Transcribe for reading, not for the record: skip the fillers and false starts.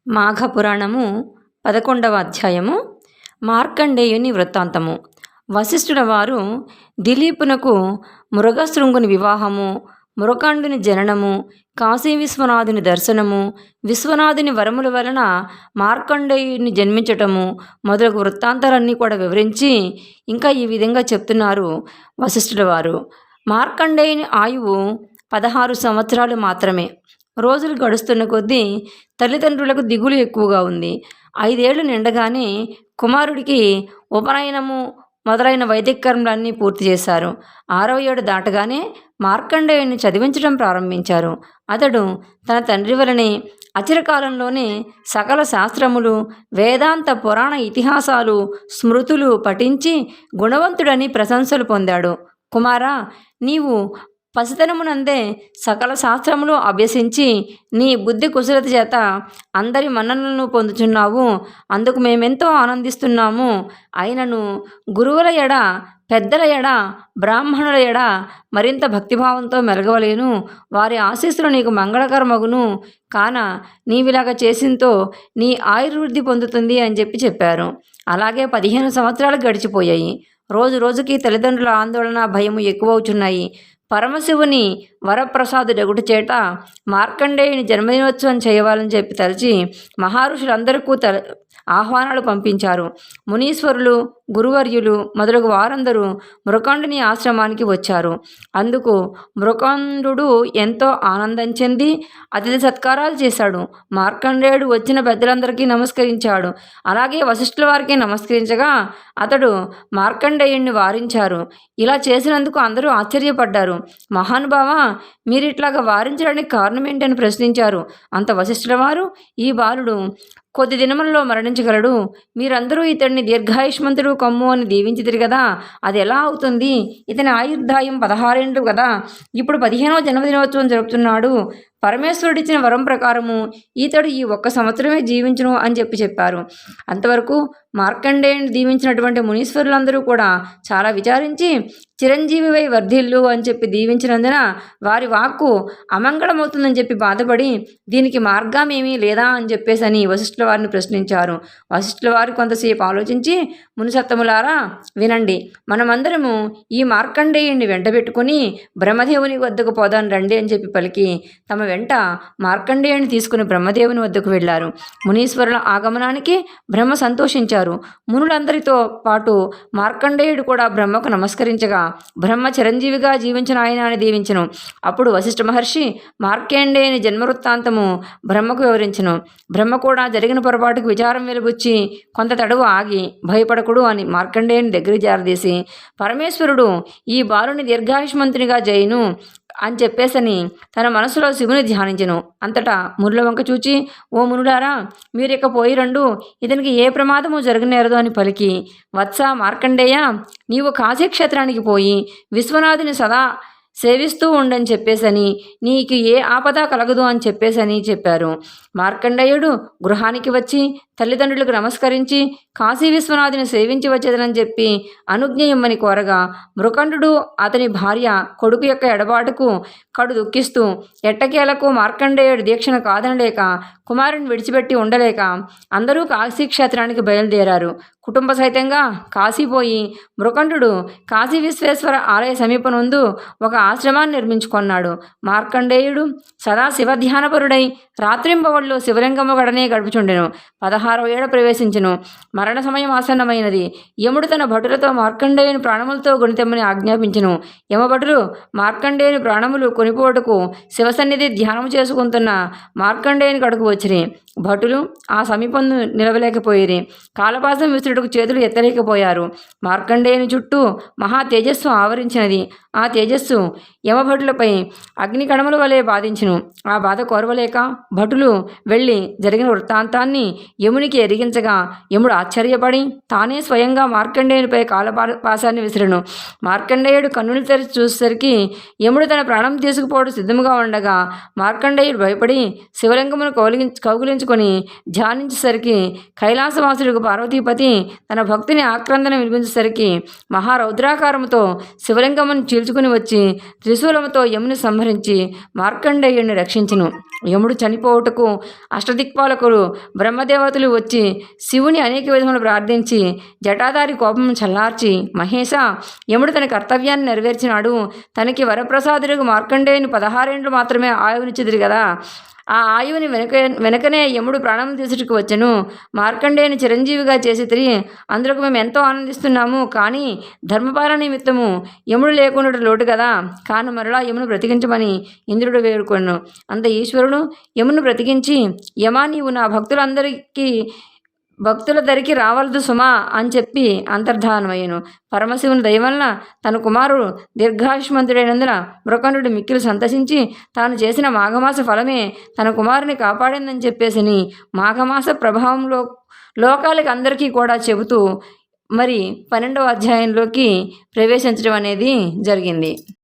మాఘపురాణము 11వ అధ్యాయము మార్కండేయుని వృత్తాంతము. వశిష్ఠుల వారు దిలీపునకు మృగశృంగుని వివాహము, మృకండుని జననము, కాశీ విశ్వనాథుని దర్శనము, విశ్వనాథుని వరముల వలన మార్కండేయుని జన్మించటము మొదలగు వృత్తాంతాలన్నీ కూడా వివరించి ఇంకా ఈ విధంగా చెప్తున్నారు వశిష్ఠుల వారు. మార్కండేయుని ఆయువు 16 సంవత్సరాలు మాత్రమే. రోజులు గడుస్తున్న కొద్దీ తల్లిదండ్రులకు దిగులు ఎక్కువగా ఉంది. 5 ఏళ్లు నిండగానే కుమారుడికి ఉపనయనము మొదలైన వైదికర్మలన్నీ పూర్తి చేశారు. 6వ ఏడు దాటగానే మార్కండేయుని చదివించడం ప్రారంభించారు. అతడు తన తండ్రి వలనే అచిరకాలంలోనే సకల శాస్త్రములు, వేదాంత పురాణ ఇతిహాసాలు, స్మృతులు పఠించి గుణవంతుడని ప్రశంసలు పొందాడు. కుమారా, నీవు పసితనమునందే సకల శాస్త్రములు అభ్యసించి నీ బుద్ధి కుశలత చేత అందరి మన్ననలను పొందుచున్నావు. అందుకు మేమెంతో ఆనందిస్తున్నాము. అయినను గురువుల ఎడ, పెద్దల ఎడ, బ్రాహ్మణుల ఎడ మరింత భక్తిభావంతో మెలగవలేను. వారి ఆశీస్సులు నీకు మంగళకరమగును. కాన నీవిలాగ చేసింతో నీ ఆయుర్వృద్ధి పొందుతుంది అని చెప్పారు. అలాగే 15 సంవత్సరాలు గడిచిపోయాయి. రోజు రోజుకి తల్లిదండ్రుల ఆందోళన, భయము ఎక్కువవుచున్నాయి. పరమశివుని వరప్రసాదుడగుట చేత మార్కండేయుని జన్మదినోత్సవం చేయవాలని తలచి మహర్షులందరికీ ఆహ్వానాలు పంపించారు. మునీశ్వరులు, గురువర్యులు మొదలగు వారందరూ మృకండుని ఆశ్రమానికి వచ్చారు. అందుకు మృకండు ఎంతో ఆనందం చెంది అతిథి సత్కారాలు చేశాడు. మార్కండేయుడు వచ్చిన పెద్దలందరికీ నమస్కరించాడు. అలాగే వశిష్ఠుల వారికి నమస్కరించగా అతడు మార్కండేయుణ్ణి వారించారు. ఇలా చేసినందుకు అందరూ ఆశ్చర్యపడ్డారు. మహానుభావ, మీరిట్లాగా వారించడానికి కారణం ఏంటని ప్రశ్నించారు. అంత వశిష్ఠుల వారు, ఈ బాలుడు కొద్ది దినములలో మరణించగలడు. మీరందరూ ఇతడిని దీర్ఘాయుష్మంతుడు కమ్ము అని దీవించిదిరు కదా, అది ఎలా అవుతుంది? ఇతని ఆయుర్దాయం 16 ఏళ్ళు కదా. ఇప్పుడు 15వ జన్మదినోత్సవం జరుపుతున్నాడు. పరమేశ్వరుడిచ్చిన వరం ప్రకారము ఈతడు ఈ 1 సంవత్సరమే జీవించును అని చెప్పారు. అంతవరకు మార్కండేయుని దీవించినటువంటి మునీశ్వరులందరూ కూడా చాలా విచారించి చిరంజీవివై వర్ధిల్లు అని దీవించినందున వారి వాక్కు అమంగళమవుతుందని బాధపడి దీనికి మార్గమేమీ లేదా అని వశిష్ఠుల వారిని ప్రశ్నించారు. వశిష్ఠుల వారు కొంతసేపు ఆలోచించి, మునిసత్తములారా వినండి, మనమందరము ఈ మార్కండేయుని వెంటబెట్టుకుని బ్రహ్మదేవుని వద్దకు పోదాం రండి అని పలికి తమ వెంట మార్కండేయుని తీసుకుని బ్రహ్మదేవుని వద్దకు వెళ్లారు. మునీశ్వరుల ఆగమనానికి బ్రహ్మ సంతోషించారు. మునులందరితో పాటు మార్కండేయుడు కూడా బ్రహ్మకు నమస్కరించగా బ్రహ్మ చిరంజీవిగా జీవించిన ఆయన అని దీవించను. అప్పుడు వశిష్ఠ మహర్షి మార్కండేయుని జన్మవృత్తాంతము బ్రహ్మకు వివరించను. బ్రహ్మ కూడా జరిగిన పొరపాటుకు విచారం వెలుగుచ్చి కొంత తడువు ఆగి, భయపడకుడు అని మార్కండేయుని దగ్గరికి జారదీసి, పరమేశ్వరుడు ఈ బాలుని దీర్ఘాయుష్మంతునిగా జయును అని తన మనసులో శివుని ధ్యానించెను. అంతటా మునుల వంక చూచి, ఓ మునులారా, మీరిక పోయి రండు, ఇతనికి ఏ ప్రమాదము జరగనేరదు అని పలికి, వత్స మార్కండేయ, నీవు కాశీక్షేత్రానికి పోయి విశ్వనాథుని సదా సేవిస్తూ ఉండని నీకు ఏ ఆపద కలగదు అని చెప్పారు. మార్కండేయుడు గృహానికి వచ్చి తల్లిదండ్రులకు నమస్కరించి కాశీ విశ్వనాథుని సేవించి వచ్చేదనని అనుజ్ఞ ఇమ్మని కోరగా, మృకండు అతని భార్య కొడుకు యొక్క ఎడబాటుకు కడు దుఃఖిస్తూ ఎట్టకేలకు మార్కండేయుడు దీక్షను కాదనలేక కుమారుని విడిచిపెట్టి ఉండలేక అందరూ కాశీక్షేత్రానికి బయలుదేరారు. కుటుంబ సహితంగా కాశీపోయి మృకండు కాశీ విశ్వేశ్వర ఆలయ సమీపనందు ఒక ఆశ్రమాన్ని నిర్మించుకున్నాడు. మార్కండేయుడు సదా శివధ్యానపరుడై రాత్రింబవళ్ళు శివలింగము గడనే గడుపుచుండెను. 16వ ఏడ ప్రవేశించెను. మరణ సమయం ఆసన్నమైనది. యముడు తన భటులతో మార్కండేయుని ప్రాణములతో గొనితెమ్మని ఆజ్ఞాపించెను. యమభటులు మార్కండేయుని ప్రాణములు కొనిపోటుకు శివసన్నిధి ధ్యానము చేసుకుంటున్న మార్కండేయుని కడుకు వచ్చిరి. భటులు ఆ సమీపం నిలవలేకపోయిరి. కాలపాసం విసురుటకు చేతులు ఎత్తలేకపోయారు. మార్కండేయుని చుట్టూ మహా తేజస్సు ఆవరించినది. ఆ తేజస్సు యమభటులపై అగ్ని కణముల వలె బాధించును. ఆ బాధ కోరవలేక భటులు వెళ్ళి జరిగిన వృత్తాంతాన్ని యమునికి ఎరిగించగా యముడు ఆశ్చర్యపడి తానే స్వయంగా మార్కండేయునిపై కాలపాసాన్ని విసిరెను. మార్కండేయుడు కన్నులు తెరిచి చూసేసరికి యముడు తన ప్రాణం తీసుకుపోవడం సిద్ధముగా ఉండగా మార్కండేయుడు భయపడి శివలింగమును కౌగిలించుకొని ధ్యానించేసరికి కైలాసవాసుడికి పార్వతీపతి తన భక్తిని ఆక్రందన వినిపించేసరికి మహారౌద్రాకారముతో శివలింగమును చీల్చుకుని వచ్చి త్రిశూలముతో యముని సంహరించి మార్కండేయుడిని రక్షించును. యముడు చనిపోవుటకు అష్టదిక్పాలకులు బ్రహ్మదేవతలు వచ్చి శివుని అనేక విధములు ప్రార్థించి జటాధారి కోపం చల్లార్చి, మహేశ, యముడు తన కర్తవ్యాన్ని నెరవేర్చినాడు, తనకి వరప్రసాదులకు మార్కండేయుని 16 ఏండ్లు మాత్రమే ఆయువునిచ్చిదిరి కదా, ఆ ఆయువుని వెనకనే యముడు ప్రాణం తీసుకు వచ్చెను. మార్కండేయుని చిరంజీవిగా చేసి తిరిగి అందులకు మేము ఎంతో ఆనందిస్తున్నాము. కానీ ధర్మపాలన నిమిత్తము యముడు లేకుండా లోటు కదా, కాను మరలా యమును బ్రతికించమని ఇంద్రుడు వేడుకొను. అంత ఈశ్వరుడు యమును బ్రతికించి, యమా, నీవు నా భక్తుల దరికి రావలదు సుమా అని చెప్పి అంతర్ధానమయ్యను. పరమశివుని దయవలన తన కుమారుడు దీర్ఘాయుష్మంతుడైనందున మృకండు మిక్కిలు సంతసించి తాను చేసిన మాఘమాస ఫలమే తన కుమారుని కాపాడిందని చెప్పేసి మాఘమాస ప్రభావంలో లోకాలకి అందరికీ కూడా చెబుతూ మరి 12వ అధ్యాయంలోకి ప్రవేశించడం అనేది జరిగింది.